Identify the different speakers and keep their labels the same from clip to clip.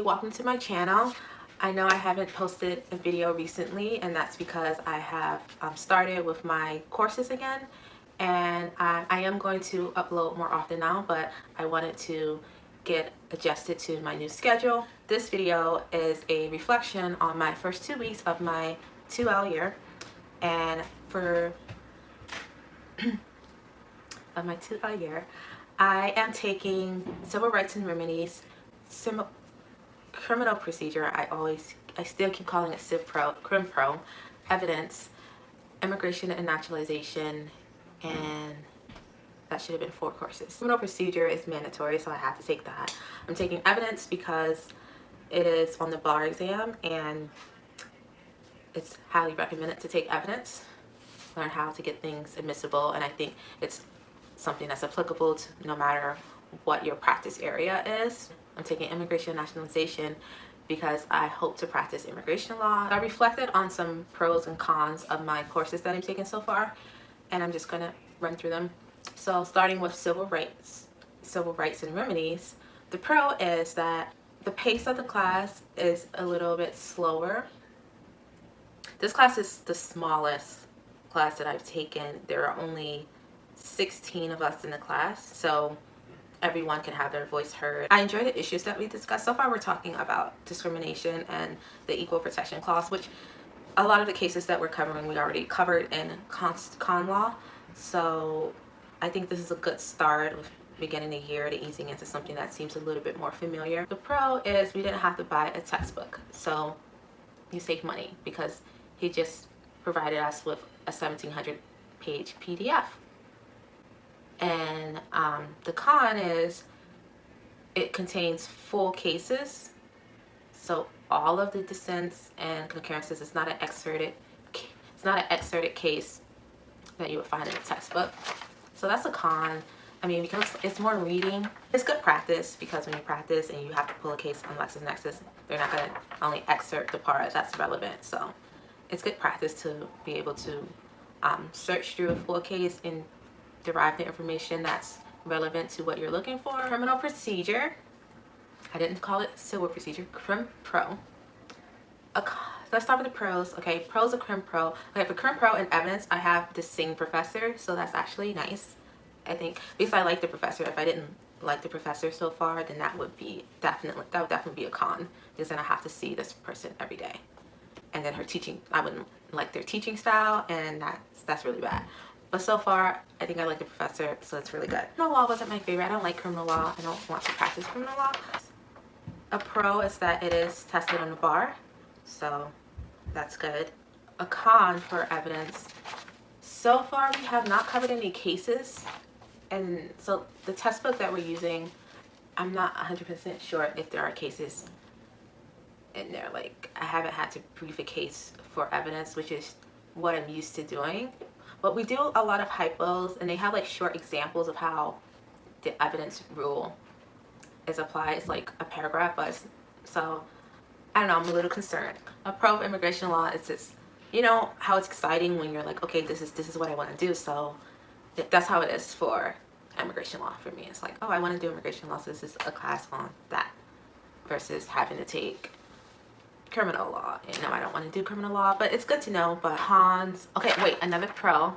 Speaker 1: welcome to my channel. I know I haven't posted a video recently, and that's because I have started with my courses again, and I am going to upload more often now, but I wanted to get adjusted to my new schedule. This video is a reflection on my first 2 weeks of my 2L year, and for of my 2L year, I am taking Civil Rights and Remedies, Criminal Procedure, I still keep calling it Crim Pro, Evidence, Immigration and Naturalization, and that should have been 4 courses. Criminal Procedure is mandatory, so I have to take that. I'm taking Evidence because it is on the bar exam, and it's highly recommended to take Evidence, learn how to get things admissible, and I think it's something that's applicable to no matter what your practice area is. I'm taking Immigration and Nationalization because I hope to practice immigration law. I reflected on some pros and cons of my courses that I've taken so far, and I'm just gonna run through them. So starting with Civil Rights and Remedies, the pro is that the pace of the class is a little bit slower. This class is the smallest class that I've taken. There are only 16 of us in the class, so everyone can have their voice heard. I enjoy the issues that we discussed. So far we're talking about discrimination and the Equal Protection Clause, which a lot of the cases that we're covering we already covered in con law. So I think this is a good start with beginning the year to easing into something that seems a little bit more familiar. The pro is we didn't have to buy a textbook, so you save money because he just provided us with a 1,700 page PDF. And the con is it contains full cases, so all of the dissents and concurrences. It's not an excerpted case that you would find in a textbook. So that's a con. I mean, because it's more reading. It's good practice because when you practice and you have to pull a case on LexisNexis, they're not going to only excerpt the part that's relevant. So it's good practice to be able to search through a full case and derive the information that's relevant to what you're looking for. Criminal Procedure, I didn't call it Civil Procedure, Crim Pro. Let's start with the pros. Okay, pros of Crim Pro. Okay, for Crim Pro and Evidence, I have the same professor, so that's actually nice. I think because I like the professor. If I didn't like the professor so far, then that would definitely be a con, because then I have to see this person every day, and then her teaching, I wouldn't like their teaching style, and that's really bad. But so far, I think I like the professor, so it's really good. Criminal law wasn't my favorite. I don't like criminal law. I don't want to practice criminal law. A pro is that it is tested on the bar, so that's good. A con for Evidence, so far we have not covered any cases, and so the test book that we're using, I'm not 100% sure if there are cases in there. Like, I haven't had to brief a case for Evidence, which is what I'm used to doing. But we do a lot of hypos, and they have like short examples of how the evidence rule is applied. It's like a paragraph, but so I don't know, I'm a little concerned. A pro of immigration law is just, you know how it's exciting when you're like, okay, this is what I want to do. So that's how it is for immigration law for me. It's like, oh, I want to do immigration law, so this is a class on that, versus having to take criminal law. You know, I don't want to do criminal law, but it's good to know. But cons, okay, wait, another pro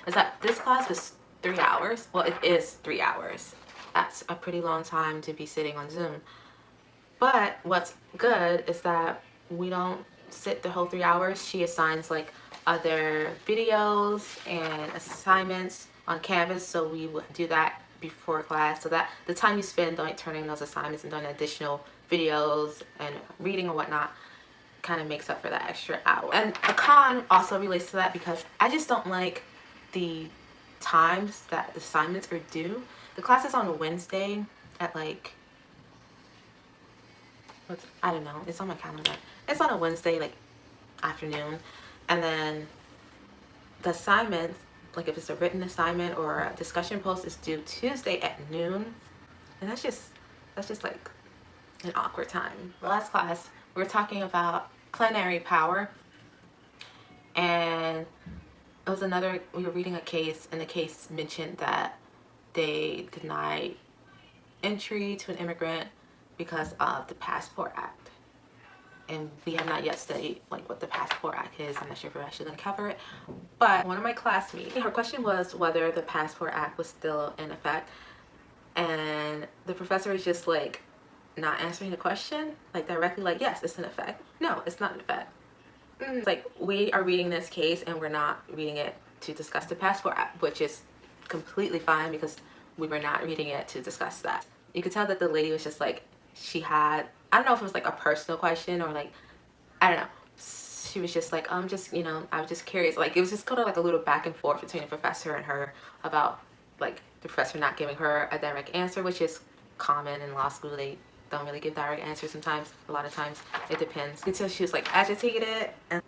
Speaker 1: is that this class was 3 hours. Well, it is 3 hours. That's a pretty long time to be sitting on Zoom. But what's good is that we don't sit the whole 3 hours. She assigns like other videos and assignments on Canvas, so we would do that before class, so that the time you spend like turning those assignments and doing additional videos and reading or whatnot kind of makes up for that extra hour. And a con also relates to that because I just don't like the times that the assignments are due. The class is on a Wednesday at like, I don't know, it's on my calendar. It's on a Wednesday like afternoon, and then the assignments, like if it's a written assignment or a discussion post, is due Tuesday at noon, and that's just like an awkward time. Last class, we were talking about plenary power, and it was we were reading a case, and the case mentioned that they denied entry to an immigrant because of the Passport Act. And we have not yet studied like what the Passport Act is. I'm not sure if we're actually going to cover it. But one of my classmates, her question was whether the Passport Act was still in effect. And the professor is just like not answering the question, like directly, like, yes, it's in effect. No, it's not in effect. It's like, we are reading this case and we're not reading it to discuss the Passport Act, which is completely fine because we were not reading it to discuss that. You could tell that the lady was just like, she had, I don't know if it was like a personal question or like, I don't know. She was just like, just, you know, I was just curious. Like, it was just kind of like a little back and forth between the professor and her about like the professor not giving her a direct answer, which is common in law school. They don't really give direct answers sometimes. A lot of times it depends. Until she was like agitated, and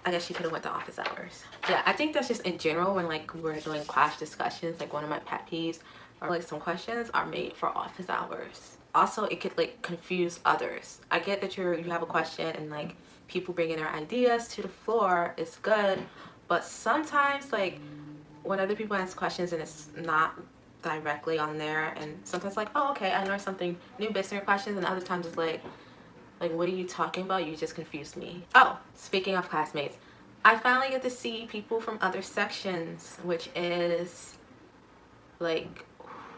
Speaker 1: I guess she could have went to office hours. Yeah, I think that's just in general when like we're doing class discussions, like one of my pet peeves or like some questions are made for office hours. Also, it could like confuse others. I get that you have a question and like people bringing their ideas to the floor is good, but sometimes like when other people ask questions and it's not directly on there, and sometimes like, oh, okay, I learned something new based on your questions, and other times it's like what are you talking about? You just confused me. Oh, speaking of classmates, I finally get to see people from other sections, which is like,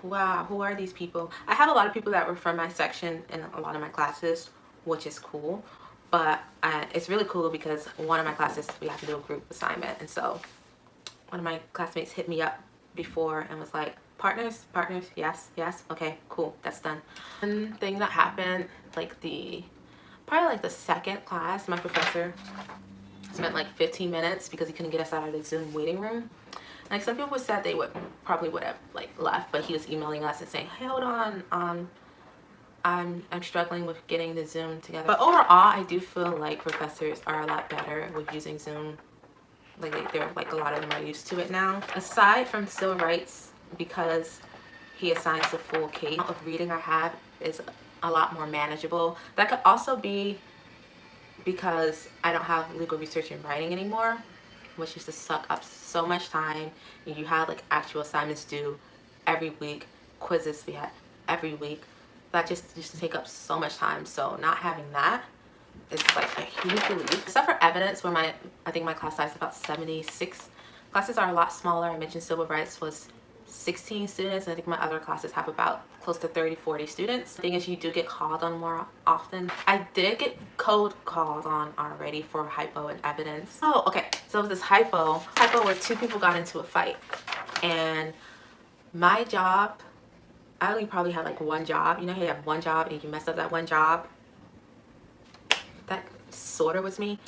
Speaker 1: wow, who are these people? I have a lot of people that were from my section in a lot of my classes, which is cool, but it's really cool because one of my classes we have to do a group assignment, and so one of my classmates hit me up before and was like, partners, yes, okay, cool, that's done. One thing that happened, like probably like the second class, my professor spent like 15 minutes because he couldn't get us out of the Zoom waiting room. Like, some people said they probably would have like left, but he was emailing us and saying, hey, hold on, I'm struggling with getting the Zoom together. But overall, I do feel like professors are a lot better with using Zoom. Like they're like, a lot of them are used to it now. Aside from civil rights, because he assigns the full case, of reading I have is a lot more manageable. That could also be because I don't have legal research and writing anymore, which used to suck up so much time. And you had like actual assignments due every week, quizzes we had every week. That just used to take up so much time. So not having that is like a huge relief. Except for evidence, where I think my class size is about 76. Classes are a lot smaller. I mentioned civil rights was 16 students, and I think my other classes have about close to 30-40 students. The thing is, you do get called on more often. I did get called on already for hypo and evidence. Oh, okay. So it was this hypo where two people got into a fight, and my job, I only probably had like one job. You know how you have one job and you mess up that one job? That sort of was me.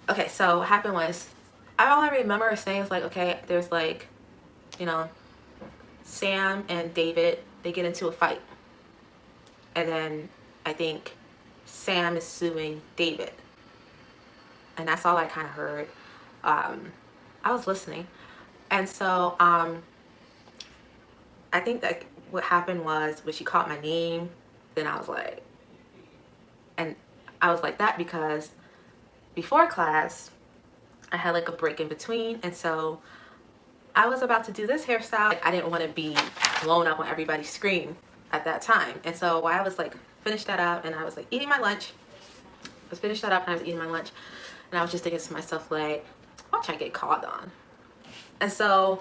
Speaker 1: Okay, so what happened was, all I remember saying is like, okay, there's like, you know, Sam and David, they get into a fight. And then I think Sam is suing David. And that's all I kind of heard. I was listening. And so I think that what happened was when she called my name, then I was like, that because before class, I had like a break in between. And so I was about to do this hairstyle. I didn't want to be blown up on everybody's screen at that time. And so while I was like, finished that up and I was like eating my lunch, and I was just thinking to myself like, watch I get called on. And so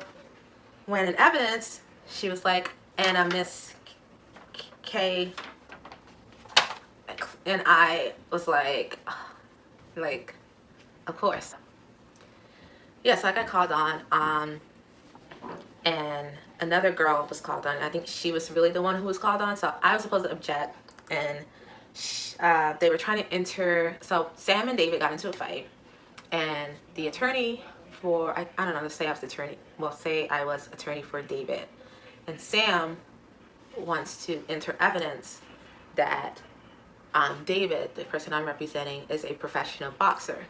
Speaker 1: when in evidence, she was like, and Miss K, and I was like, of course. Yeah, so I got called on, and another girl was called on. I think she was really the one who was called on, so I was supposed to object, and they were trying to enter. So Sam and David got into a fight, and the attorney for, I don't know, let's say I was the attorney, well, say I was attorney for David, and Sam wants to enter evidence that David, the person I'm representing, is a professional boxer.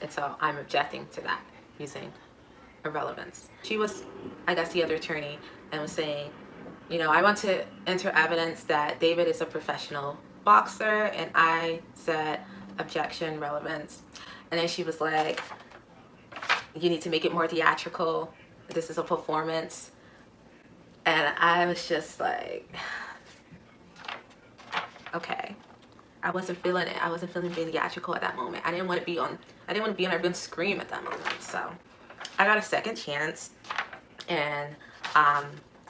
Speaker 1: And so I'm objecting to that using irrelevance. She was, I guess, the other attorney, and was saying, you know, I want to enter evidence that David is a professional boxer, and I said objection, relevance. And then she was like, you need to make it more theatrical. This is a performance. And I was just like, okay, I wasn't feeling it. I wasn't feeling theatrical at that moment. I didn't want to be on everyone's scream at that moment. So I got a second chance, and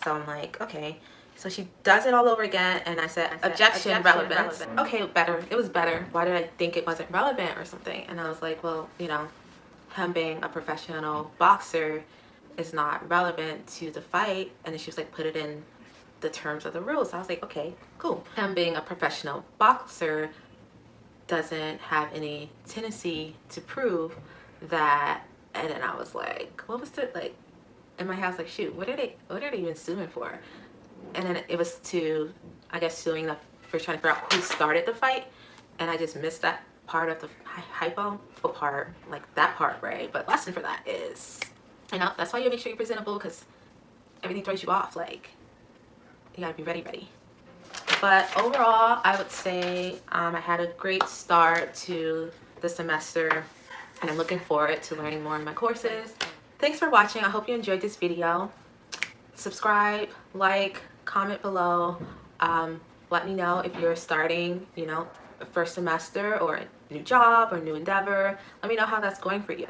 Speaker 1: so I'm like, okay. So she does it all over again, and I said objection, relevance. Okay, better. It was better. Why did I think it wasn't relevant or something? And I was like, well, you know, him being a professional boxer is not relevant to the fight. And then she was like, put it in the terms of the rules. I was like, okay, cool. Him being a professional boxer doesn't have any tendency to prove that. And then I was like, what was the, like, in my house, like, shoot, what are they even suing for? And then it was to, I guess, suing for trying to figure out who started the fight. And I just missed that part of the hypo part, like that part, right? But lesson for that is, you know, that's why you make sure you're presentable, because everything throws you off. Like, you gotta be ready. But overall, I would say I had a great start to the semester, and I'm looking forward to learning more in my courses. Thanks for watching. I hope you enjoyed this video. Subscribe, like, comment below. Let me know if you're starting, you know, a first semester or a new job or new endeavor. Let me know how that's going for you.